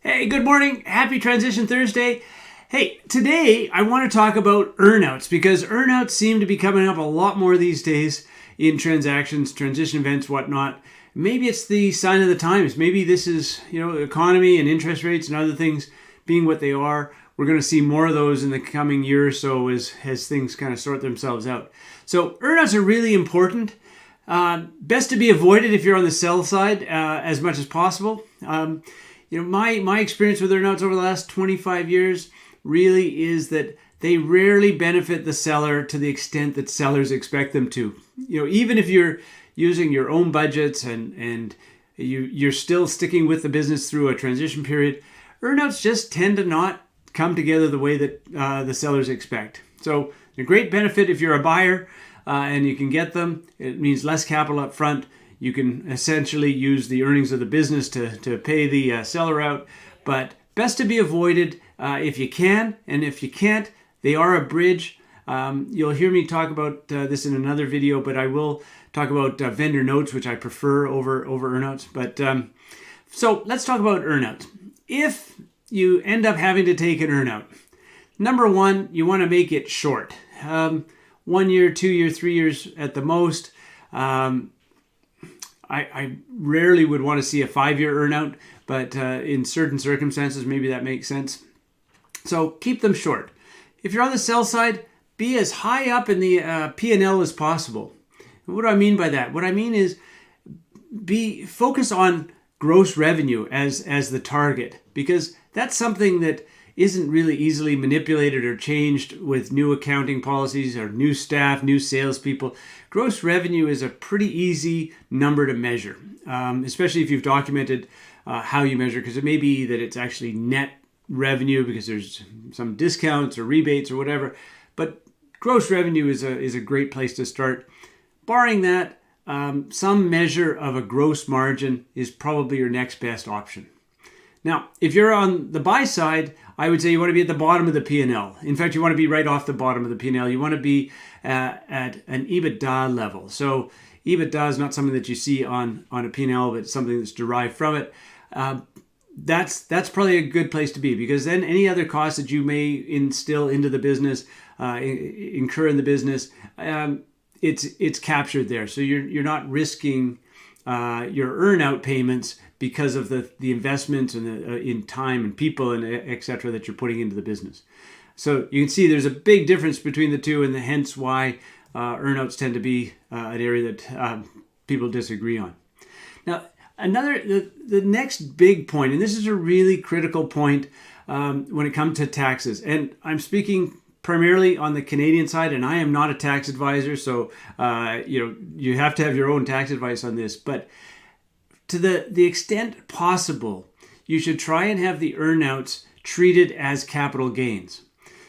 Hey, good morning. Happy Transition Thursday. Hey, today I want to talk about earnouts because earnouts seem to be coming up a lot more these days in transactions, transition events, whatnot. Maybe it's the sign of the times. Maybe this is, the economy and interest rates and other things being what they are. We're going to see more of those in the coming year or so as things kind of sort themselves out. So earnouts are really important. Best to be avoided if you're on the sell side as much as possible. My experience with earnouts over the last 25 years really is that they rarely benefit the seller to the extent that sellers expect them to. Even if you're using your own budgets and you're still sticking with the business through a transition period, earnouts just tend to not come together the way that the sellers expect. So a great benefit if you're a buyer and you can get them. It means less capital up front. You can essentially use the earnings of the business to pay the seller out, but best to be avoided if you can, and if you can't, they are a bridge. You'll hear me talk about this in another video, but I will talk about vendor notes, which I prefer over earnouts. But so let's talk about earnouts. If you end up having to take an earnout, number one, you want to make it short. 1 year, 2 year, 3 years at the most. I rarely would want to see a 5-year earnout, but in certain circumstances, maybe that makes sense. So keep them short. If you're on the sell side, be as high up in the P&L as possible. What do I mean by that? What I mean is focus on gross revenue as the target, because that's something that isn't really easily manipulated or changed with new accounting policies or new staff, new salespeople. Gross revenue is a pretty easy number to measure, especially if you've documented how you measure, because it may be that it's actually net revenue because there's some discounts or rebates or whatever. But gross revenue is a great place to start. Barring that, some measure of a gross margin is probably your next best option. Now, if you're on the buy side, I would say you want to be at the bottom of the P&L. In fact, you want to be right off the bottom of the P&L. You want to be at an EBITDA level. So EBITDA is not something that you see on a P&L, but it's something that's derived from it. That's probably a good place to be, because then any other costs that you may instill into the business, incur in the business, it's captured there. So you're not risking your earnout payments because of the investments and in time and people and et cetera that you're putting into the business. So you can see there's a big difference between the two, and hence why earnouts tend to be an area that people disagree on. Now, the next big point, and this is a really critical point when it comes to taxes, and I'm speaking primarily on the Canadian side, and I am not a tax advisor, so you have to have your own tax advice on this. But to the extent possible, you should try and have the earnouts treated as capital gains.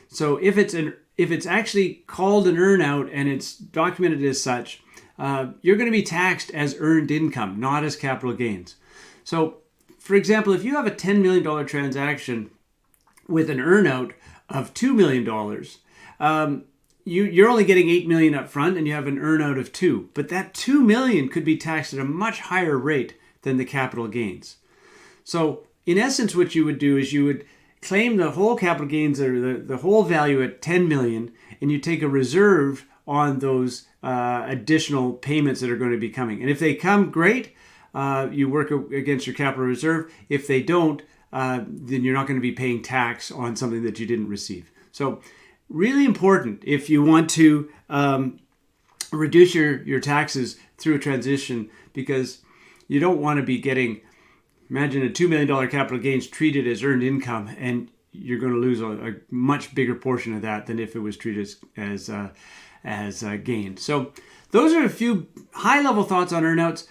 So if it's actually called an earnout and it's documented as such, you're going to be taxed as earned income, not as capital gains. So, for example, if you have a $10 million transaction with an earnout of $2 million, you're only getting $8 million up front and you have an earnout of $2 million. But that $2 million could be taxed at a much higher rate than the capital gains. So in essence, what you would do is you would claim the whole capital gains or the whole value at $10 million, and you take a reserve on those additional payments that are going to be coming. And if they come, great, you work against your capital reserve. If they don't, then you're not going to be paying tax on something that you didn't receive. So really important if you want to reduce your taxes through a transition, because you don't want to be getting, imagine a $2 million capital gains treated as earned income, and you're going to lose a much bigger portion of that than if it was treated as gain. So those are a few high-level thoughts on earnouts.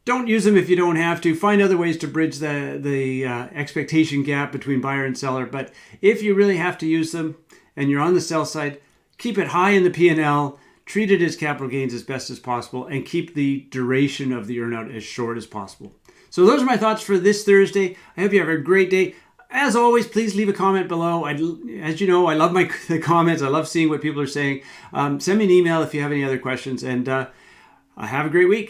Don't use them if you don't have to. Find other ways to bridge the expectation gap between buyer and seller. But if you really have to use them and you're on the sell side, keep it high in the P&L, treat it as capital gains as best as possible, and keep the duration of the earnout as short as possible. So those are my thoughts for this Thursday. I hope you have a great day. As always, please leave a comment below. As you know, I love the comments. I love seeing what people are saying. Send me an email if you have any other questions, and have a great week.